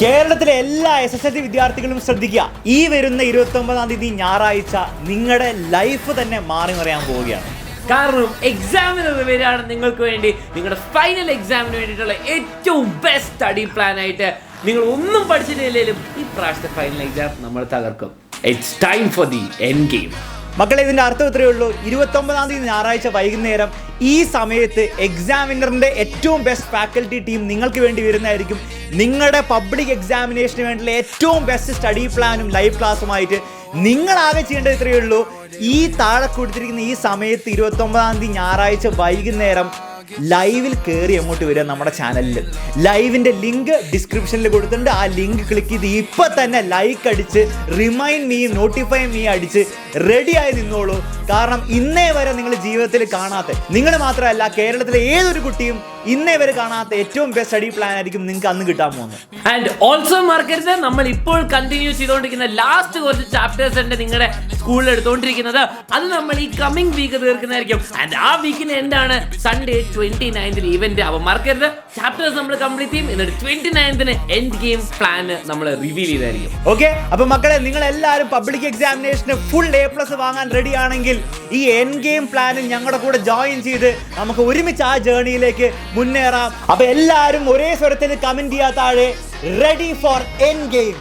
കേരളത്തിലെ എല്ലാ SSLC വിദ്യാർത്ഥികളും ശ്രദ്ധിക്കുക, ഈ വരുന്ന 29-ാം തീയതി ഞായറാഴ്ച നിങ്ങളുടെ ലൈഫ് തന്നെ മാറി മറിയാൻ പോവുകയാണ്. കാരണം എക്സാമിന് വരികയാണ് നിങ്ങൾക്ക് വേണ്ടി നിങ്ങളുടെ ഫൈനൽ എക്സാമിന് വേണ്ടിയിട്ടുള്ള ഏറ്റവും ബെസ്റ്റ് സ്റ്റഡി പ്ലാൻ ആയിട്ട്. നിങ്ങൾ ഒന്നും പഠിച്ചിട്ടില്ലെങ്കിലും ഈ പ്രാവശ്യത്തെ ഫൈനൽ എക്സാം നമ്മൾ തകർക്കും. It's time for the end game. മക്കളെ, ഇതിൻ്റെ അർത്ഥം ഇത്രയേ ഉള്ളൂ. 29-ാം തീയതി ഞായറാഴ്ച വൈകുന്നേരം ഈ സമയത്ത് എക്സാമിനറിൻ്റെ ഏറ്റവും ബെസ്റ്റ് ഫാക്കൽറ്റി ടീം നിങ്ങൾക്ക് വേണ്ടി വരുന്നതായിരിക്കും. നിങ്ങളുടെ പബ്ലിക് എക്സാമിനേഷന് വേണ്ടിയുള്ള ഏറ്റവും ബെസ്റ്റ് സ്റ്റഡി പ്ലാനും ലൈവ് ക്ലാസ്സുമായിട്ട് നിങ്ങളാകെ ചെയ്യേണ്ടത് ഇത്രയേ ഉള്ളൂ. ഈ താഴെ കൊടുത്തിരിക്കുന്ന ഈ സമയത്ത് 29-ാം തീയതി ഞായറാഴ്ച വൈകുന്നേരം ലൈവിൽ കയറി അങ്ങോട്ട് വരിക. നമ്മുടെ ചാനലിൽ ലൈവിൻ്റെ ലിങ്ക് ഡിസ്ക്രിപ്ഷനിൽ കൊടുത്തിട്ടുണ്ട്. ആ ലിങ്ക് ക്ലിക്ക് ചെയ്ത് ഇപ്പം തന്നെ ലൈക്ക് അടിച്ച് റിമൈൻഡ് മീയും നോട്ടിഫൈ മീ അടിച്ച് റെഡിയായി നിന്നോളൂ. കാരണം ഇന്നേ വരെ നിങ്ങൾ ജീവിതത്തിൽ കാണാത്ത, നിങ്ങൾ മാത്രമല്ല കേരളത്തിലെ ഏതൊരു കുട്ടിയും ഇന്നേ വരെ കാണാത്ത ഏറ്റവും ബെസ്റ്റ് സ്റ്റഡി പ്ലാൻ ആയിരിക്കും നിങ്ങൾക്ക് അന്ന് കിട്ടാൻ പോകുന്നത്. ആൻഡ് ഓൾസോ മറക്കരുത്, നമ്മൾ ഇപ്പോൾ കണ്ടിന്യൂ ചെയ്തുകൊണ്ടിരിക്കുന്ന ലാസ്റ്റ് കുറച്ച് ചാപ്റ്റേഴ്സ് ഉണ്ട് നിങ്ങളുടെ സ്കൂളിൽ എടുത്തുകൊണ്ടിരിക്കുന്നത്. അത് നമ്മൾ ഈ കമ്മിങ് വീക്ക് തീർക്കുന്നതായിരിക്കും. ആൻഡ് ആ വീക്കിന് എന്താണ് സൺഡേ 29th ഇവന്റ്. അപ്പോൾ മറക്കരുത്, ചാപ്റ്റേഴ്സ് നമ്മൾ കംപ്ലീറ്റ് ചെയ്യും. എന്നിട്ട് 29th എൻഡ് ഗെയിം പ്ലാൻ നമ്മൾ റിവീൽ ചെയ്തായിരിക്കും. ഓക്കെ, അപ്പൊ മക്കളെ, നിങ്ങൾ എല്ലാവരും പബ്ലിക് എക്സാമിനേഷന് ഫുൾ A+ വാങ്ങാൻ റെഡി ആണെങ്കിൽ ഈ എൻഡ് ഗെയിം പ്ലാനിൽ ഞങ്ങളുടെ കൂടെ ജോയിൻ ചെയ്ത് നമുക്ക് ഒരുമിച്ച് ആ ജേർണിയിലേക്ക് മുന്നേറാം. അപ്പൊ എല്ലാവരും ഒരേ സ്വരത്തിൽ കമന്റ് ചെയ്യാൻ താഴെ റെഡി ഫോർ എൻഡ് ഗെയിം.